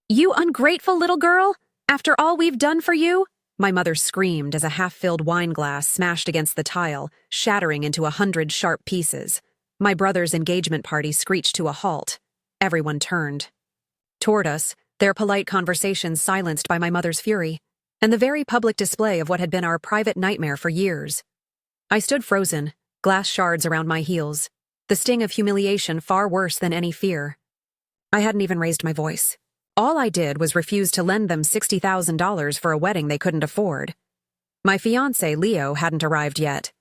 You ungrateful little girl! After all we've done for you? My mother screamed as a half-filled wine glass smashed against the tile, shattering into 100 sharp pieces. My brother's engagement party screeched to a halt. Everyone turned toward us, their polite conversations silenced by my mother's fury, and the very public display of what had been our private nightmare for years. I stood frozen, glass shards around my heels, the sting of humiliation far worse than any fear. I hadn't even raised my voice. All I did was refuse to lend them $60,000 for a wedding they couldn't afford. My fiancé, Leo, hadn't arrived yet.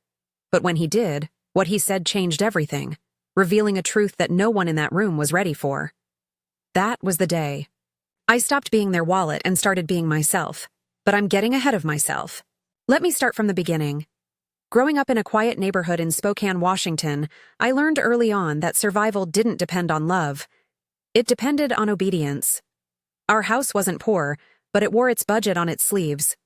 But when he did, what he said changed everything, revealing a truth that no one in that room was ready for. That was the day. I stopped being their wallet and started being myself. But I'm getting ahead of myself. Let me start from the beginning. Growing up in a quiet neighborhood in Spokane, Washington, I learned early on that survival didn't depend on love. It depended on obedience. Our house wasn't poor, but it wore its budget on its sleeves.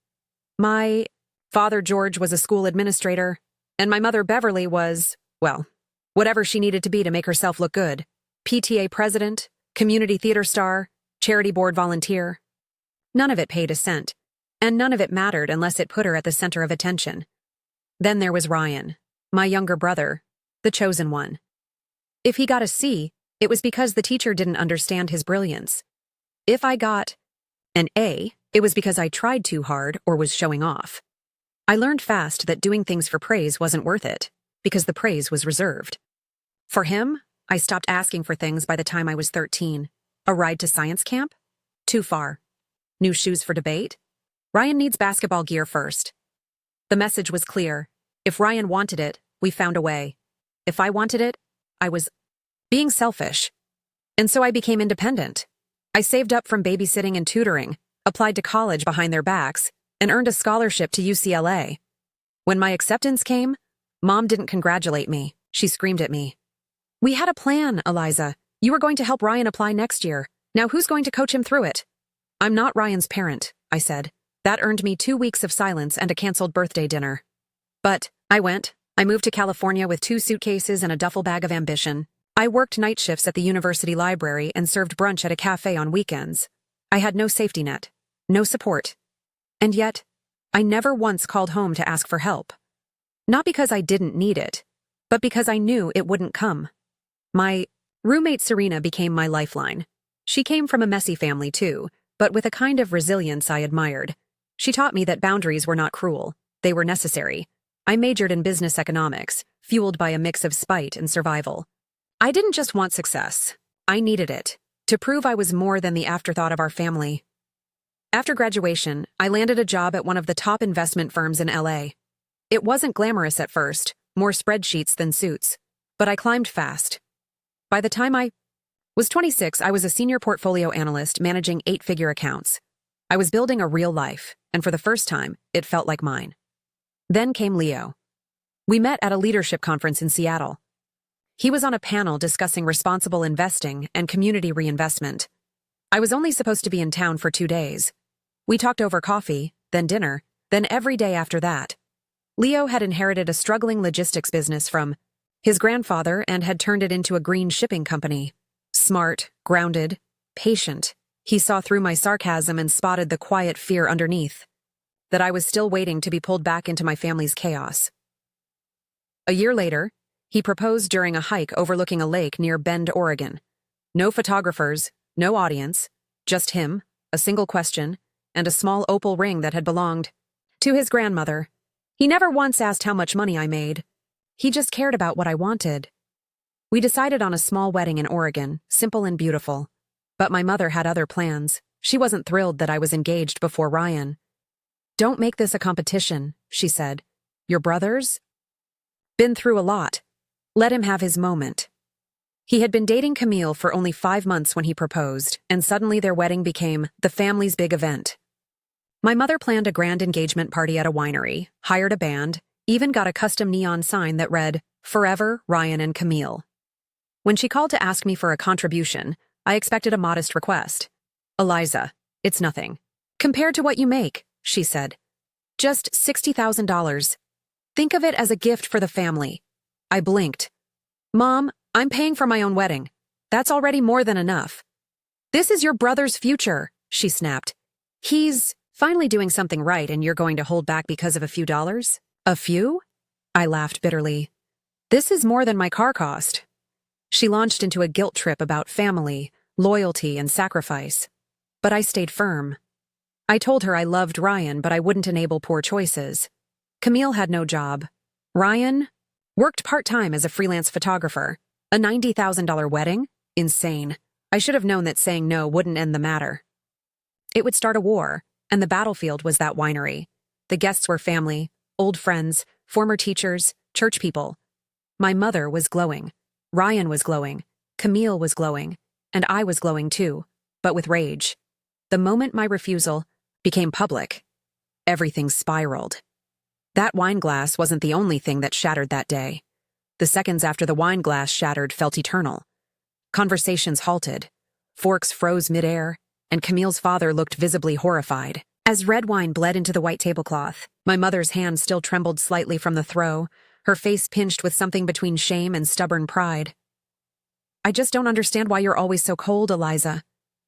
My father, George, was a school administrator, and my mother, Beverly, was, well, whatever she needed to be to make herself look good. PTA president, community theater star, charity board volunteer. None of it paid a cent, and none of it mattered unless it put her at the center of attention. Then there was Ryan, my younger brother, the chosen one. If he got a C, it was because the teacher didn't understand his brilliance. If I got an A, it was because I tried too hard or was showing off. I learned fast that doing things for praise wasn't worth it, because the praise was reserved. For him, I stopped asking for things by the time I was 13. A ride to science camp? Too far. New shoes for debate? Ryan needs basketball gear first. The message was clear. If Ryan wanted it, we found a way. If I wanted it, I was being selfish. And so I became independent. I saved up from babysitting and tutoring, applied to college behind their backs, and earned a scholarship to UCLA. When my acceptance came, Mom didn't congratulate me. She screamed at me. "We had a plan, Eliza. You were going to help Ryan apply next year. Now who's going to coach him through it?" "I'm not Ryan's parent," I said. That earned me 2 weeks of silence and a canceled birthday dinner. But I went. I moved to California with 2 suitcases and a duffel bag of ambition. I worked night shifts at the university library and served brunch at a cafe on weekends. I had no safety net, no support. And yet, I never once called home to ask for help. Not because I didn't need it, but because I knew it wouldn't come. My roommate Serena became my lifeline. She came from a messy family too, but with a kind of resilience I admired. She taught me that boundaries were not cruel, they were necessary. I majored in business economics, fueled by a mix of spite and survival. I didn't just want success. I needed it, to prove I was more than the afterthought of our family. After graduation, I landed a job at one of the top investment firms in LA. It wasn't glamorous at first, more spreadsheets than suits, but I climbed fast. By the time I was 26, I was a senior portfolio analyst managing 8-figure accounts. I was building a real life, and for the first time, it felt like mine. Then came Leo. We met at a leadership conference in Seattle. He was on a panel discussing responsible investing and community reinvestment. I was only supposed to be in town for 2 days. We talked over coffee, then dinner, then every day after that. Leo had inherited a struggling logistics business from his grandfather and had turned it into a green shipping company. Smart, grounded, patient, he saw through my sarcasm and spotted the quiet fear underneath, that I was still waiting to be pulled back into my family's chaos. A year later, he proposed during a hike overlooking a lake near Bend, Oregon. No photographers, no audience, just him, a single question, and a small opal ring that had belonged to his grandmother. He never once asked how much money I made. He just cared about what I wanted. We decided on a small wedding in Oregon, simple and beautiful. But my mother had other plans. She wasn't thrilled that I was engaged before Ryan. "Don't make this a competition," she said. "Your brother's been through a lot. Let him have his moment." He had been dating Camille for only 5 months when he proposed, and suddenly their wedding became the family's big event. My mother planned a grand engagement party at a winery, hired a band, even got a custom neon sign that read, "Forever, Ryan and Camille." When she called to ask me for a contribution, I expected a modest request. "Eliza, it's nothing. Compared to what you make," she said. "Just $60,000. Think of it as a gift for the family." I blinked. "Mom, I'm paying for my own wedding. That's already more than enough." This is your brother's future, she snapped. He's finally doing something right and you're going to hold back because of a few dollars? A few? I laughed bitterly. This is more than my car cost. She launched into a guilt trip about family, loyalty, and sacrifice. But I stayed firm. I told her I loved Ryan, but I wouldn't enable poor choices. Camille had no job. Ryan worked part-time as a freelance photographer. A $90,000 wedding? Insane. I should have known that saying no wouldn't end the matter. It would start a war, and the battlefield was that winery. The guests were family, old friends, former teachers, church people. My mother was glowing. Ryan was glowing. Camille was glowing. And I was glowing too, but with rage. The moment my refusal became public, everything spiraled. That wine glass wasn't the only thing that shattered that day. The seconds after the wine glass shattered felt eternal. Conversations halted. Forks froze midair, and Camille's father looked visibly horrified. As red wine bled into the white tablecloth, my mother's hand still trembled slightly from the throw, her face pinched with something between shame and stubborn pride. I just don't understand why you're always so cold, Eliza,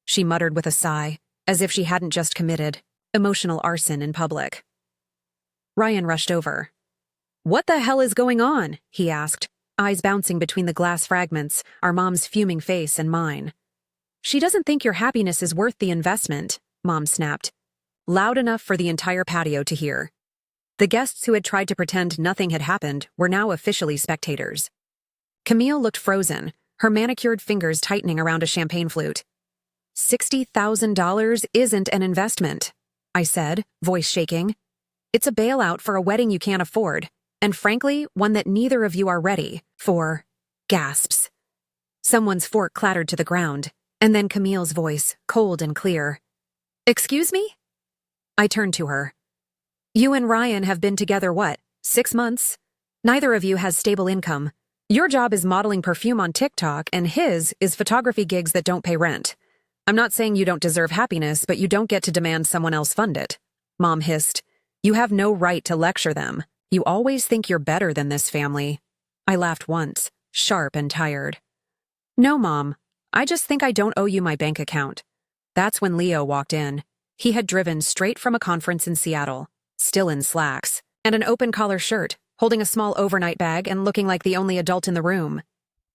she muttered with a sigh, as if she hadn't just committed emotional arson in public. Ryan rushed over. What the hell is going on? He asked, eyes bouncing between the glass fragments, our mom's fuming face and mine. She doesn't think your happiness is worth the investment, Mom snapped, loud enough for the entire patio to hear. The guests who had tried to pretend nothing had happened were now officially spectators. Camille looked frozen, her manicured fingers tightening around a champagne flute. $60,000 isn't an investment, I said, voice shaking. It's a bailout for a wedding you can't afford, and frankly, one that neither of you are ready for. Gasps. Someone's fork clattered to the ground, and then Camille's voice, cold and clear. Excuse me? I turned to her. You and Ryan have been together what, 6 months? Neither of you has stable income. Your job is modeling perfume on TikTok, and his is photography gigs that don't pay rent. I'm not saying you don't deserve happiness, but you don't get to demand someone else fund it. Mom hissed. You have no right to lecture them. You always think you're better than this family. I laughed once, sharp and tired. No, Mom. I just think I don't owe you my bank account. That's when Leo walked in. He had driven straight from a conference in Seattle, still in slacks, and an open-collar shirt, holding a small overnight bag and looking like the only adult in the room.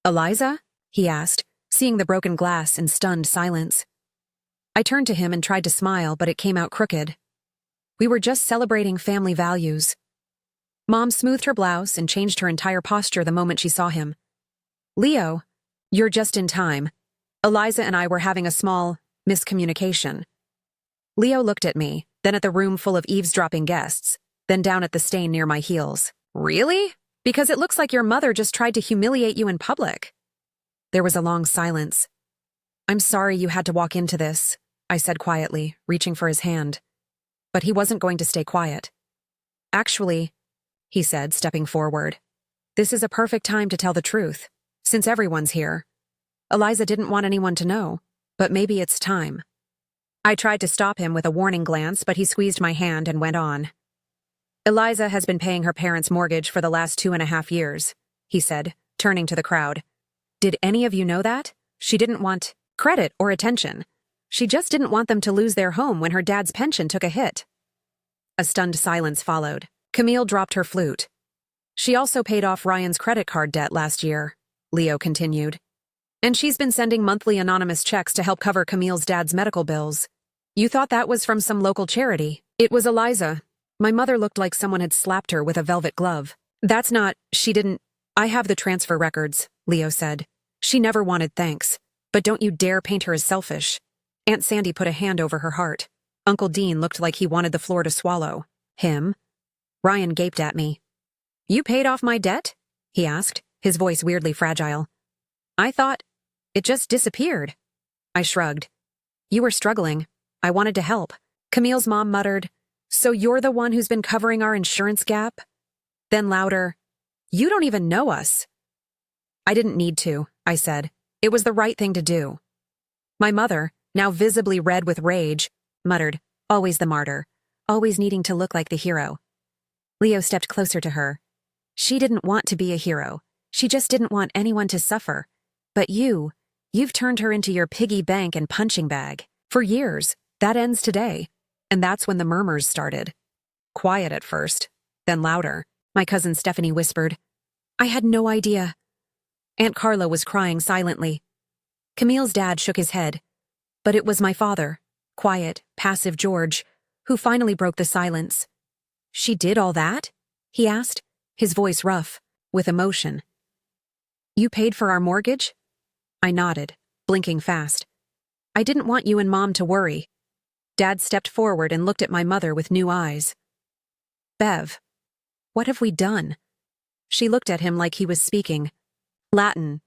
Eliza? He asked, seeing the broken glass in stunned silence. I turned to him and tried to smile, but it came out crooked. We were just celebrating family values. Mom smoothed her blouse and changed her entire posture the moment she saw him. Leo, you're just in time. Eliza and I were having a small miscommunication. Leo looked at me, then at the room full of eavesdropping guests, then down at the stain near my heels. Really? Because it looks like your mother just tried to humiliate you in public. There was a long silence. I'm sorry you had to walk into this, I said quietly, reaching for his hand. But he wasn't going to stay quiet. Actually, he said, stepping forward, this is a perfect time to tell the truth, since everyone's here. Eliza didn't want anyone to know, but maybe it's time. I tried to stop him with a warning glance, but he squeezed my hand and went on. Eliza has been paying her parents' mortgage for the last 2.5 years, he said, turning to the crowd. Did any of you know that? She didn't want credit or attention. She just didn't want them to lose their home when her dad's pension took a hit. A stunned silence followed. Camille dropped her flute. She also paid off Ryan's credit card debt last year, Leo continued. And she's been sending monthly anonymous checks to help cover Camille's dad's medical bills. You thought that was from some local charity. It was Eliza. My mother looked like someone had slapped her with a velvet glove. That's not, she didn't. I have the transfer records, Leo said. She never wanted thanks. But don't you dare paint her as selfish. Aunt Sandy put a hand over her heart. Uncle Dean looked like he wanted the floor to swallow. Him? Ryan gaped at me. You paid off my debt? He asked, his voice weirdly fragile. I thought it just disappeared. I shrugged. You were struggling. I wanted to help. Camille's mom muttered, So you're the one who's been covering our insurance gap? Then louder, You don't even know us. I didn't need to, I said. It was the right thing to do. My mother, now visibly red with rage, muttered, Always the martyr, always needing to look like the hero. Leo stepped closer to her. She didn't want to be a hero. She just didn't want anyone to suffer. But you You've turned her into your piggy bank and punching bag. For years. That ends today. And that's when the murmurs started. Quiet at first, then louder. My cousin Stephanie whispered. I had no idea. Aunt Carla was crying silently. Camille's dad shook his head. But it was my father, quiet, passive George, who finally broke the silence. She did all that? He asked, his voice rough, with emotion. You paid for our mortgage? I nodded, blinking fast. I didn't want you and Mom to worry. Dad stepped forward and looked at my mother with new eyes. Bev, what have we done? She looked at him like he was speaking Latin.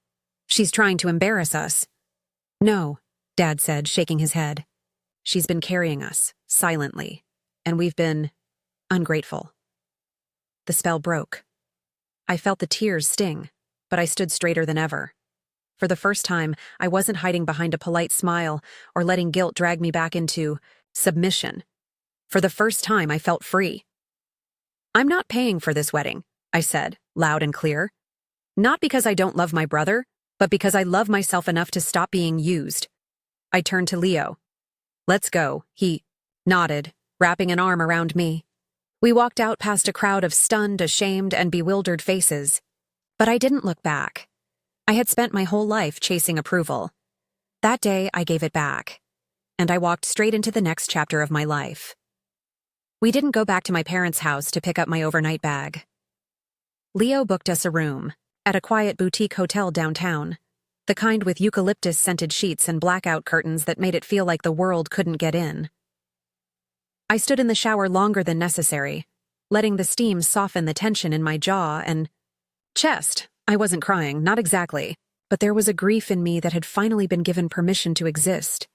She's trying to embarrass us. No, Dad said, shaking his head. She's been carrying us, silently, and we've been ungrateful. The spell broke. I felt the tears sting, but I stood straighter than ever. For the first time, I wasn't hiding behind a polite smile or letting guilt drag me back into submission. For the first time, I felt free. I'm not paying for this wedding, I said, loud and clear. Not because I don't love my brother, but because I love myself enough to stop being used. I turned to Leo. Let's go, he nodded, wrapping an arm around me. We walked out past a crowd of stunned, ashamed, and bewildered faces. But I didn't look back. I had spent my whole life chasing approval. That day, I gave it back. And I walked straight into the next chapter of my life. We didn't go back to my parents' house to pick up my overnight bag. Leo booked us a room at a quiet boutique hotel downtown, the kind with eucalyptus-scented sheets and blackout curtains that made it feel like the world couldn't get in. I stood in the shower longer than necessary, letting the steam soften the tension in my jaw and chest. I wasn't crying, not exactly, but there was a grief in me that had finally been given permission to exist.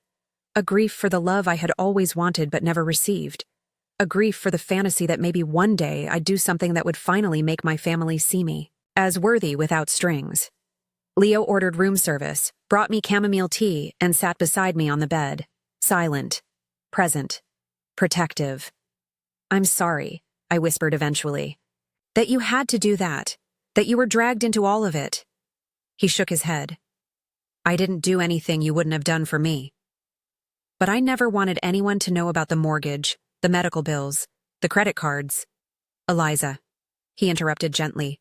A grief for the love I had always wanted but never received. A grief for the fantasy that maybe one day I'd do something that would finally make my family see me as worthy without strings. Leo ordered room service, brought me chamomile tea, and sat beside me on the bed, silent, present, protective. I'm sorry, I whispered eventually, that you had to do that, that you were dragged into all of it. He shook his head. I didn't do anything you wouldn't have done for me. But I never wanted anyone to know about the mortgage, the medical bills, the credit cards. Eliza, he interrupted gently,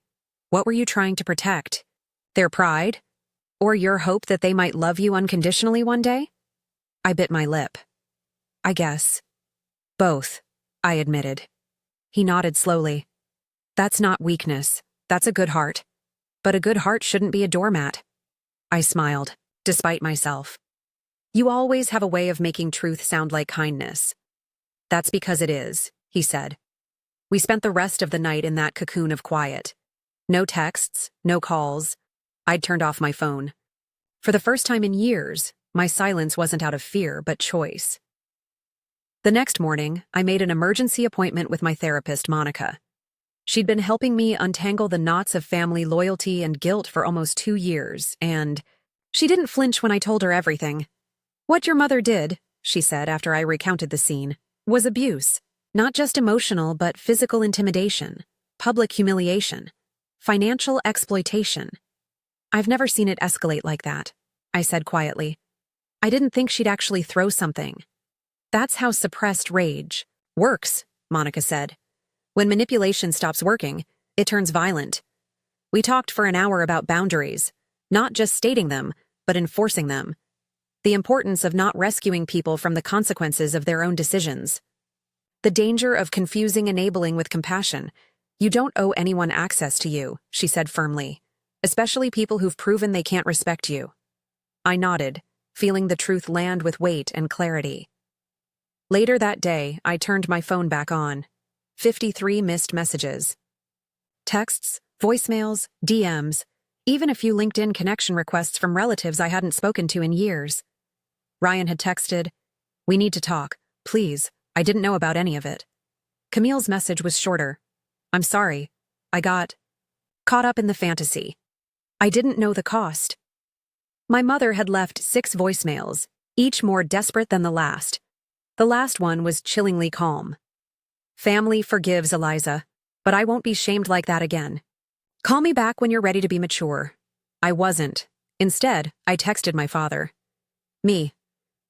what were you trying to protect? Their pride? Or your hope that they might love you unconditionally one day? I bit my lip. I guess. Both, I admitted. He nodded slowly. That's not weakness, that's a good heart. But a good heart shouldn't be a doormat. I smiled, despite myself. You always have a way of making truth sound like kindness. That's because it is, he said. We spent the rest of the night in that cocoon of quiet. No texts, no calls. I'd turned off my phone. For the first time in years, my silence wasn't out of fear, but choice. The next morning, I made an emergency appointment with my therapist, Monica. She'd been helping me untangle the knots of family loyalty and guilt for almost 2 years, and she didn't flinch when I told her everything. What your mother did, she said after I recounted the scene, was abuse. Not just emotional, but physical intimidation, public humiliation, financial exploitation. I've never seen it escalate like that, I said quietly. I didn't think she'd actually throw something. That's how suppressed rage works, Monica said. When manipulation stops working, it turns violent. We talked for an hour about boundaries, not just stating them, but enforcing them. The importance of not rescuing people from the consequences of their own decisions. The danger of confusing enabling with compassion. You don't owe anyone access to you, she said firmly, especially people who've proven they can't respect you. I nodded, feeling the truth land with weight and clarity. Later that day, I turned my phone back on. 53 missed messages. Texts, voicemails, DMs, even a few LinkedIn connection requests from relatives I hadn't spoken to in years. Ryan had texted, "We need to talk, please. I didn't know about any of it." Camille's message was shorter. "I'm sorry. I got caught up in the fantasy. I didn't know the cost." My mother had left 6 voicemails, each more desperate than the last. The last one was chillingly calm. "Family forgives, Eliza, but I won't be shamed like that again. Call me back when you're ready to be mature." I wasn't, Instead, I texted my father. Me.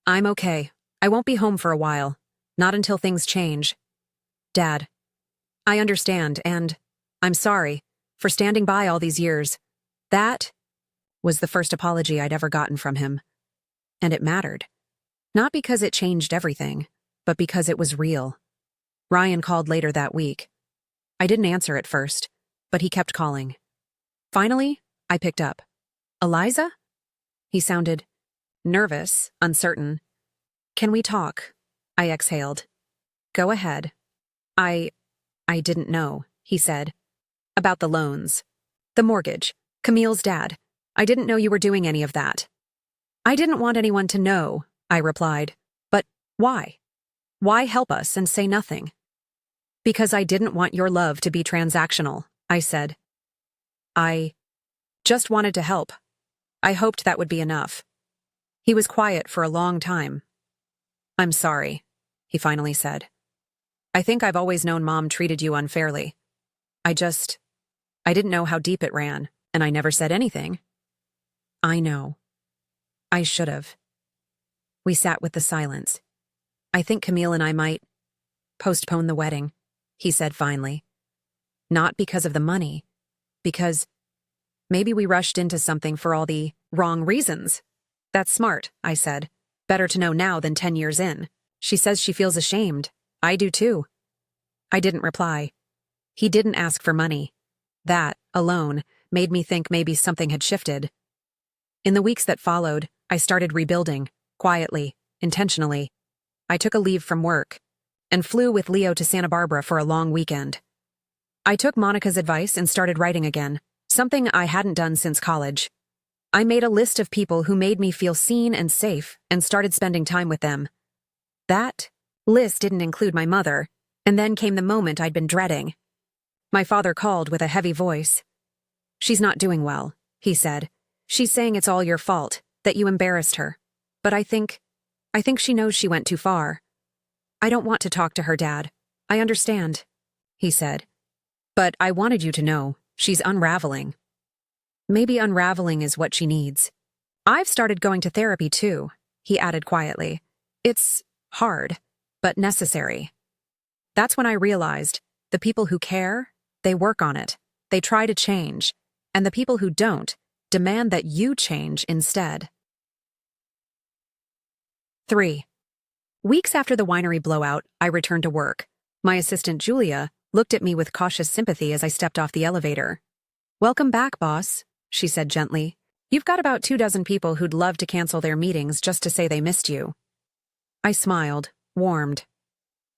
I'm okay. I won't be home for a while. Not until things change. Dad. I understand, and I'm sorry for standing by all these years. That was the first apology I'd ever gotten from him. And it mattered. Not because it changed everything, but because it was real. Ryan called later that week. I didn't answer at first, but he kept calling. Finally, I picked up. Eliza? He sounded nervous, uncertain. Can we talk? I exhaled. Go ahead. I didn't know, he said. About the loans. The mortgage. Camille's dad. I didn't know you were doing any of that. I didn't want anyone to know, I replied. But why? Why help us and say nothing? Because I didn't want your love to be transactional, I said. I just wanted to help. I hoped that would be enough. He was quiet for a long time. I'm sorry, he finally said. I think I've always known Mom treated you unfairly. I didn't know how deep it ran, and I never said anything. I know. I should have. We sat with the silence. I think Camille and I might postpone the wedding, he said finally. Not because of the money, because maybe we rushed into something for all the wrong reasons. That's smart, I said. Better to know now than 10 years in. She says she feels ashamed. I do too. I didn't reply. He didn't ask for money. That, alone, made me think maybe something had shifted. In the weeks that followed, I started rebuilding, quietly, intentionally. I took a leave from work and flew with Leo to Santa Barbara for a long weekend. I took Monica's advice and started writing again, something I hadn't done since college. I made a list of people who made me feel seen and safe and started spending time with them. That list didn't include my mother, and then came the moment I'd been dreading. My father called with a heavy voice. She's not doing well, he said. She's saying it's all your fault, that you embarrassed her. But I think she knows she went too far. I don't want to talk to her, Dad. I understand, he said. But I wanted you to know, she's unraveling. Maybe unraveling is what she needs. I've started going to therapy too, he added quietly. It's hard, but necessary. That's when I realized the people who care, they work on it. They try to change. And the people who don't demand that you change instead. 3. Weeks after the winery blowout, I returned to work. My assistant Julia looked at me with cautious sympathy as I stepped off the elevator. Welcome back, boss, she said gently. You've got about 24 people who'd love to cancel their meetings just to say they missed you. I smiled, warmed.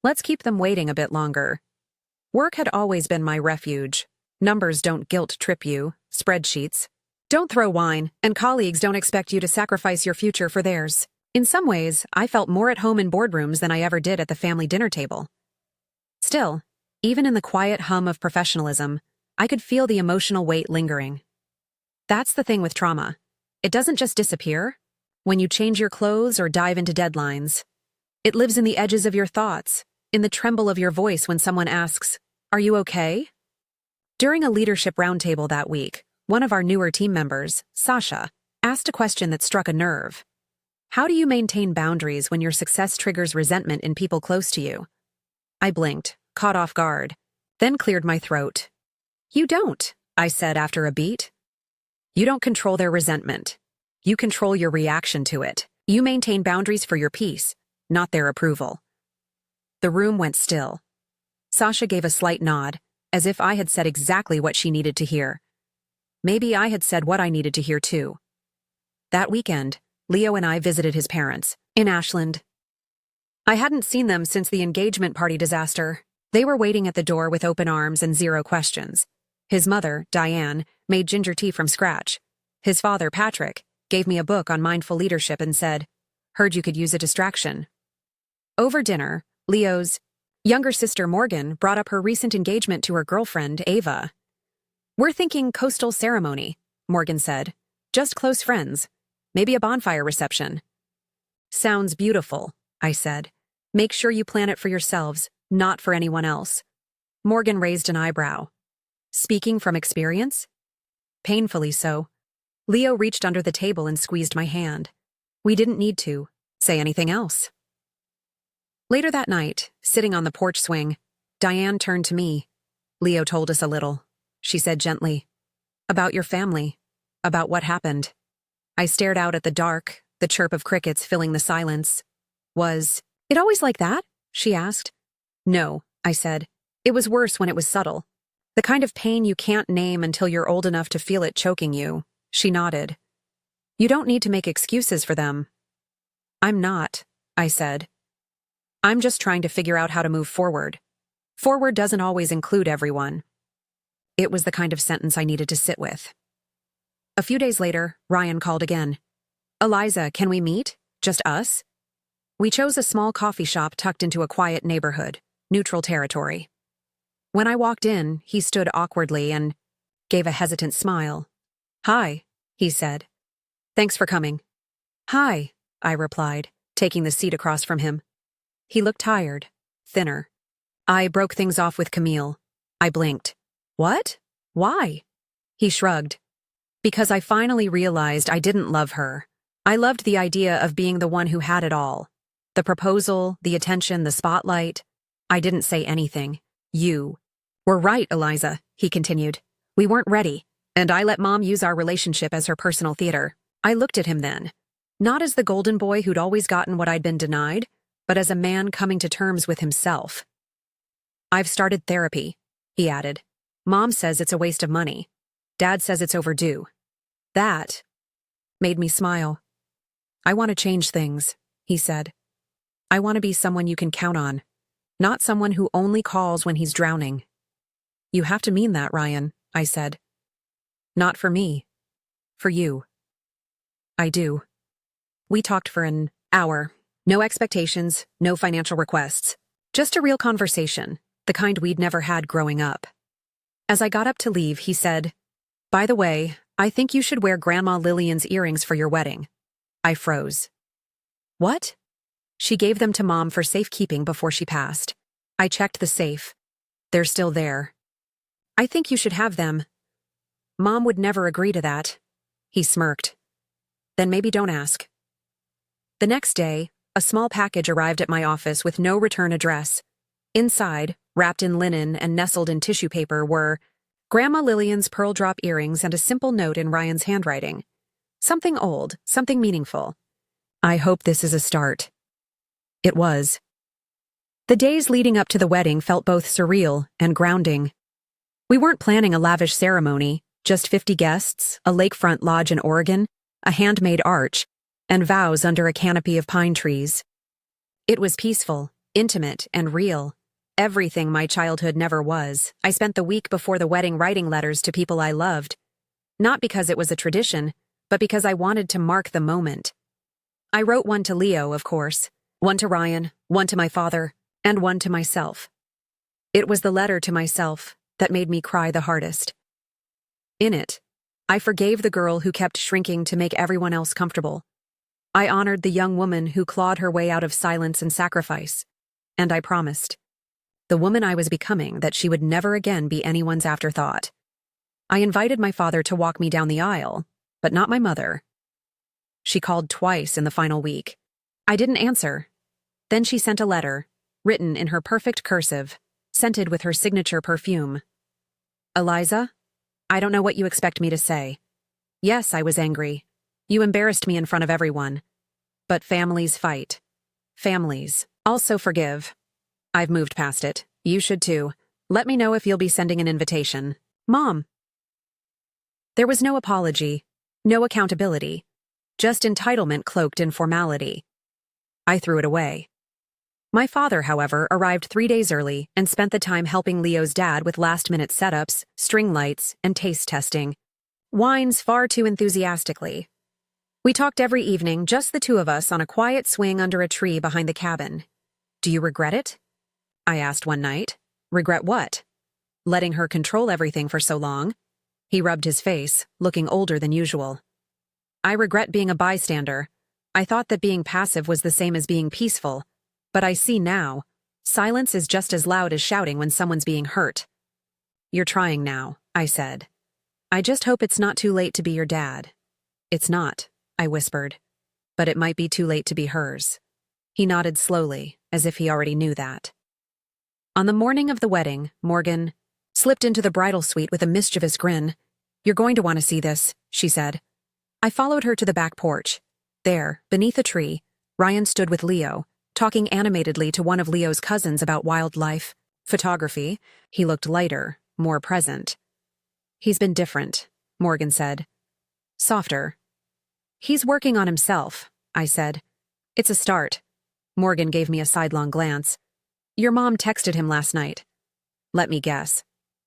Let's keep them waiting a bit longer. Work had always been my refuge. Numbers don't guilt-trip you, spreadsheets. Don't throw wine, and colleagues don't expect you to sacrifice your future for theirs. In some ways, I felt more at home in boardrooms than I ever did at the family dinner table. Still, even in the quiet hum of professionalism, I could feel the emotional weight lingering. That's the thing with trauma. It doesn't just disappear when you change your clothes or dive into deadlines. It lives in the edges of your thoughts, in the tremble of your voice when someone asks, "Are you okay?" During a leadership roundtable that week, one of our newer team members, Sasha, asked a question that struck a nerve. How do you maintain boundaries when your success triggers resentment in people close to you? I blinked, caught off guard, then cleared my throat. You don't, I said after a beat. You don't control their resentment. You control your reaction to it. You maintain boundaries for your peace, not their approval. The room went still. Sasha gave a slight nod, as if I had said exactly what she needed to hear. Maybe I had said what I needed to hear too. That weekend, Leo and I visited his parents, in Ashland. I hadn't seen them since the engagement party disaster. They were waiting at the door with open arms and zero questions. His mother, Diane, made ginger tea from scratch. His father, Patrick, gave me a book on mindful leadership and said, "Heard you could use a distraction." Over dinner, Leo's younger sister Morgan brought up her recent engagement to her girlfriend, Ava. "We're thinking coastal ceremony," Morgan said. "Just close friends. Maybe a bonfire reception." "Sounds beautiful," I said. "Make sure you plan it for yourselves, not for anyone else." Morgan raised an eyebrow. "Speaking from experience?" "Painfully so. Leo reached under the table and squeezed my hand. We didn't need to say anything else. Later that night, sitting on the porch swing, Diane turned to me. Leo told us a little, she said gently. About your family. About what happened. I stared out at the dark, the chirp of crickets filling the silence. Was it always like that? She asked. No, I said. It was worse when it was subtle. The kind of pain you can't name until you're old enough to feel it choking you. She nodded. You don't need to make excuses for them. I'm not, I said. I'm just trying to figure out how to move forward. Forward doesn't always include everyone. It was the kind of sentence I needed to sit with. A few days later, Ryan called again. Eliza, can we meet? Just us? We chose a small coffee shop tucked into a quiet neighborhood, neutral territory. When I walked in, he stood awkwardly and gave a hesitant smile. Hi, he said. Thanks for coming. Hi, I replied, taking the seat across from him. He looked tired, thinner. I broke things off with Camille. I blinked. What? Why? He shrugged. Because I finally realized I didn't love her. I loved the idea of being the one who had it all. The proposal, the attention, the spotlight. I didn't say anything. You were right, Eliza, he continued. We weren't ready, and I let Mom use our relationship as her personal theater. I looked at him then, not as the golden boy who'd always gotten what I'd been denied, but as a man coming to terms with himself. I've started therapy, he added. Mom says it's a waste of money. Dad says it's overdue. That made me smile. I want to change things, he said. I want to be someone you can count on, not someone who only calls when he's drowning. You have to mean that, Ryan, I said. Not for me. For you. I do. We talked for an hour. No expectations, no financial requests. Just a real conversation, the kind we'd never had growing up. As I got up to leave, he said, By the way, I think you should wear Grandma Lillian's earrings for your wedding. I froze. What? She gave them to Mom for safekeeping before she passed. I checked the safe. They're still there. I think you should have them. Mom would never agree to that. He smirked. Then maybe don't ask. The next day, a small package arrived at my office with no return address. Inside, wrapped in linen and nestled in tissue paper, were Grandma Lillian's pearl drop earrings and a simple note in Ryan's handwriting. Something old, something meaningful. I hope this is a start. It was. The days leading up to the wedding felt both surreal and grounding. We weren't planning a lavish ceremony, just 50 guests, a lakefront lodge in Oregon, a handmade arch, and vows under a canopy of pine trees. It was peaceful, intimate, and real. Everything my childhood never was. I spent the week before the wedding writing letters to people I loved. Not because it was a tradition, but because I wanted to mark the moment. I wrote one to Leo, of course, one to Ryan, one to my father, and one to myself. It was the letter to myself that made me cry the hardest. In it, I forgave the girl who kept shrinking to make everyone else comfortable. I honored the young woman who clawed her way out of silence and sacrifice. And I promised the woman I was becoming that she would never again be anyone's afterthought. I invited my father to walk me down the aisle, but not my mother. She called twice in the final week. I didn't answer. Then she sent a letter, written in her perfect cursive, scented with her signature perfume. Eliza, I don't know what you expect me to say. Yes, I was angry. You embarrassed me in front of everyone. But families fight. Families also forgive. I've moved past it. You should too. Let me know if you'll be sending an invitation. Mom. There was no apology, no accountability, just entitlement cloaked in formality. I threw it away. My father, however, arrived 3 days early and spent the time helping Leo's dad with last-minute setups, string lights, and taste testing. Wines far too enthusiastically. We talked every evening, just the two of us, on a quiet swing under a tree behind the cabin. Do you regret it? I asked one night. Regret what? Letting her control everything for so long. He rubbed his face, looking older than usual. I regret being a bystander. I thought that being passive was the same as being peaceful. But I see now, silence is just as loud as shouting when someone's being hurt. You're trying now, I said. I just hope it's not too late to be your dad. It's not, I whispered. But it might be too late to be hers. He nodded slowly, as if he already knew that. On the morning of the wedding, Morgan slipped into the bridal suite with a mischievous grin. "You're going to want to see this," she said. I followed her to the back porch. There, beneath a tree, Ryan stood with Leo, talking animatedly to one of Leo's cousins about wildlife, photography. He looked lighter, more present. "He's been different," Morgan said. "Softer." "He's working on himself," I said. "It's a start." Morgan gave me a sidelong glance. "Your mom texted him last night." Let me guess.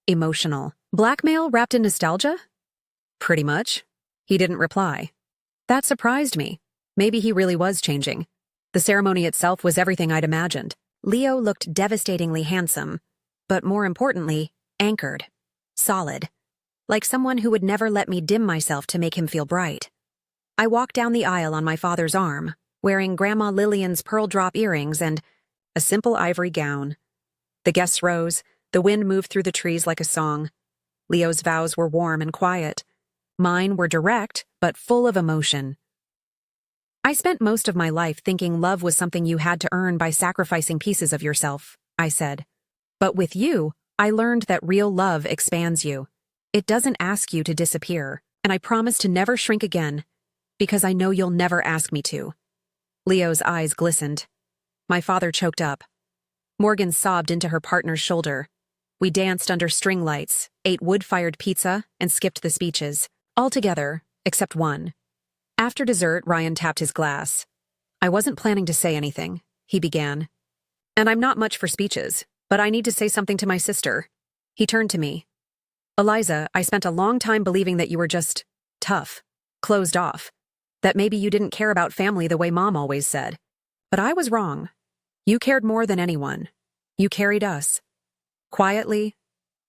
Emotional. Blackmail wrapped in nostalgia? Pretty much. He didn't reply. That surprised me. Maybe he really was changing. The ceremony itself was everything I'd imagined. Leo looked devastatingly handsome, but more importantly, anchored. Solid. Like someone who would never let me dim myself to make him feel bright. I walked down the aisle on my father's arm, wearing Grandma Lillian's pearl drop earrings and a simple ivory gown. The guests rose, the wind moved through the trees like a song. Leo's vows were warm and quiet. Mine were direct, but full of emotion. "I spent most of my life thinking love was something you had to earn by sacrificing pieces of yourself," I said. "But with you, I learned that real love expands you. It doesn't ask you to disappear, and I promise to never shrink again, because I know you'll never ask me to." Leo's eyes glistened. My father choked up. Morgan sobbed into her partner's shoulder. We danced under string lights, ate wood-fired pizza, and skipped the speeches. All together, except one. After dessert, Ryan tapped his glass. "I wasn't planning to say anything," he began. "And I'm not much for speeches, but I need to say something to my sister." He turned to me. "Eliza, I spent a long time believing that you were just tough, closed off, that maybe you didn't care about family the way Mom always said. But I was wrong. You cared more than anyone. You carried us. Quietly,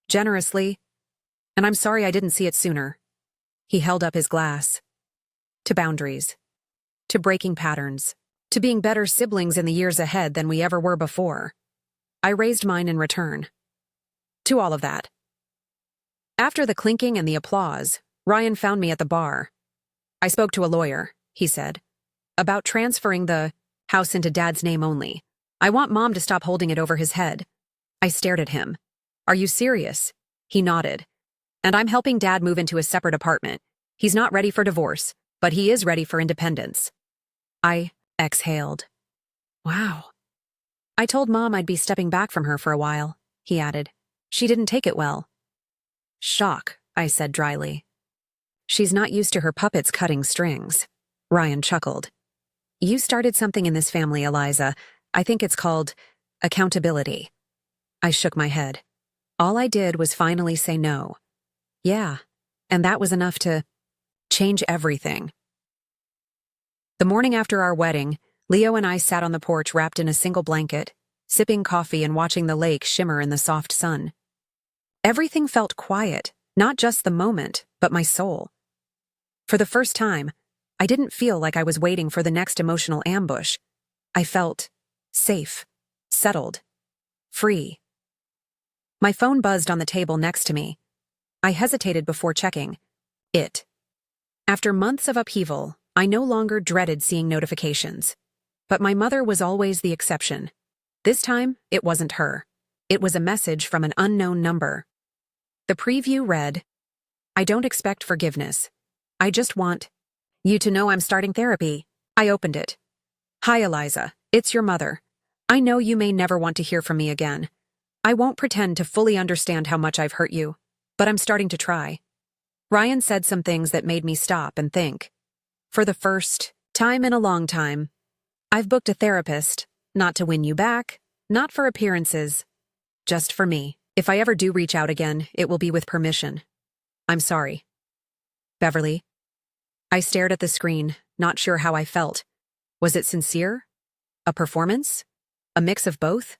generously, and I'm sorry I didn't see it sooner." He held up his glass. "To boundaries. To breaking patterns. To being better siblings in the years ahead than we ever were before." I raised mine in return. "To all of that." After the clinking and the applause, Ryan found me at the bar. "I spoke to a lawyer," he said, "about transferring the house into Dad's name only. I want Mom to stop holding it over his head." I stared at him. "Are you serious?" He nodded. "And I'm helping Dad move into a separate apartment. He's not ready for divorce, but he is ready for independence." I exhaled. "Wow." "I told Mom I'd be stepping back from her for a while," he added. "She didn't take it well." "Shock," I said dryly. "She's not used to her puppets cutting strings." Ryan chuckled. "You started something in this family, Eliza. I think it's called accountability." I shook my head. All I did was finally say no. Yeah, and that was enough to change everything. The morning after our wedding, Leo and I sat on the porch wrapped in a single blanket, sipping coffee and watching the lake shimmer in the soft sun. Everything felt quiet, not just the moment, but my soul. For the first time, I didn't feel like I was waiting for the next emotional ambush. I felt safe, settled, free. My phone buzzed on the table next to me. I hesitated before checking it. After months of upheaval, I no longer dreaded seeing notifications. But my mother was always the exception. This time, it wasn't her. It was a message from an unknown number. The preview read, "I don't expect forgiveness. I just want you to know I'm starting therapy." I opened it. "Hi, Eliza. It's your mother. I know you may never want to hear from me again. I won't pretend to fully understand how much I've hurt you, but I'm starting to try." Ryan said some things that made me stop and think. For the first time in a long time, I've booked a therapist, not to win you back, not for appearances, just for me. If I ever do reach out again, it will be with permission. I'm sorry. Beverly. I stared at the screen, not sure how I felt. Was it sincere? A performance? A mix of both?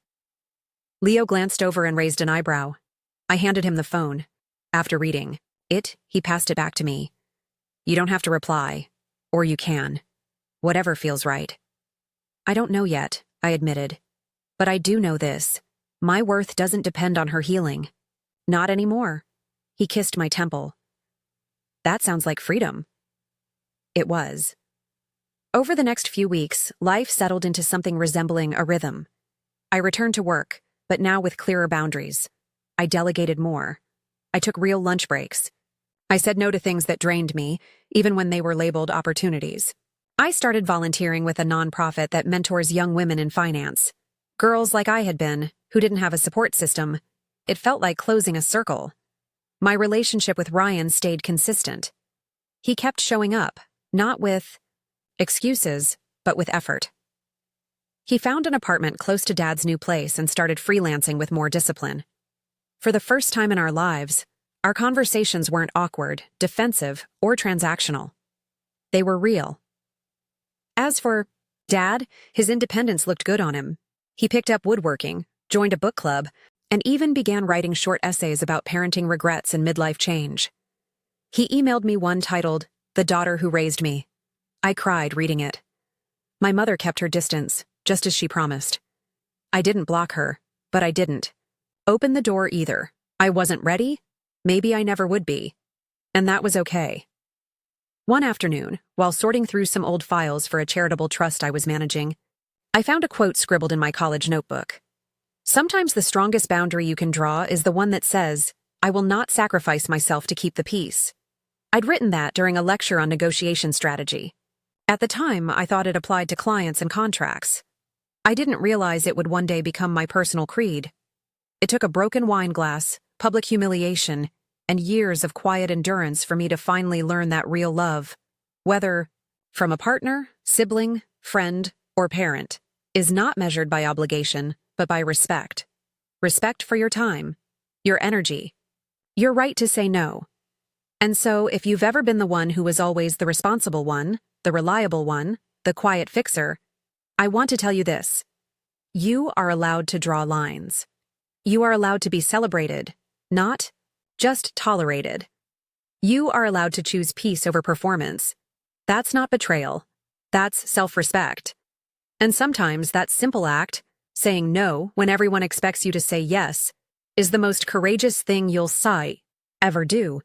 Leo glanced over and raised an eyebrow. I handed him the phone. After reading it, he passed it back to me. "You don't have to reply. Or you can. Whatever feels right." "I don't know yet," I admitted. "But I do know this. My worth doesn't depend on her healing. Not anymore." He kissed my temple. "That sounds like freedom." It was. Over the next few weeks, life settled into something resembling a rhythm. I returned to work, but now with clearer boundaries. I delegated more. I took real lunch breaks. I said no to things that drained me, even when they were labeled opportunities. I started volunteering with a nonprofit that mentors young women in finance. Girls like I had been, who didn't have a support system. It felt like closing a circle. My relationship with Ryan stayed consistent. He kept showing up, not with excuses, but with effort. He found an apartment close to Dad's new place and started freelancing with more discipline. For the first time in our lives, our conversations weren't awkward, defensive, or transactional. They were real. As for Dad, his independence looked good on him. He picked up woodworking, joined a book club, and even began writing short essays about parenting regrets and midlife change. He emailed me one titled, "The Daughter Who Raised Me." I cried reading it. My mother kept her distance, just as she promised. I didn't block her, but I didn't open the door either. I wasn't ready. Maybe I never would be. And that was okay. One afternoon, while sorting through some old files for a charitable trust I was managing, I found a quote scribbled in my college notebook. Sometimes the strongest boundary you can draw is the one that says, "I will not sacrifice myself to keep the peace." I'd written that during a lecture on negotiation strategy. At the time, I thought it applied to clients and contracts. I didn't realize it would one day become my personal creed. It took a broken wine glass, public humiliation, and years of quiet endurance for me to finally learn that real love, whether from a partner, sibling, friend, or parent, is not measured by obligation, but by respect. Respect for your time, your energy, your right to say no. And so, if you've ever been the one who was always the responsible one, the reliable one, the quiet fixer, I want to tell you this. You are allowed to draw lines. You are allowed to be celebrated, not just tolerated. You are allowed to choose peace over performance. That's not betrayal. That's self-respect. And sometimes that simple act, saying no when everyone expects you to say yes, is the most courageous thing you'll ever do.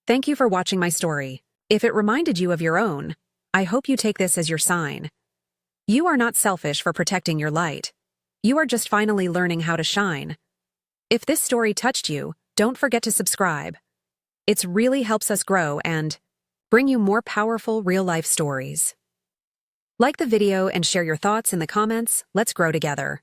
Thank you for watching my story. If it reminded you of your own, I hope you take this as your sign. You are not selfish for protecting your light. You are just finally learning how to shine. If this story touched you, don't forget to subscribe. It really helps us grow and bring you more powerful real-life stories. Like the video and share your thoughts in the comments. Let's grow together.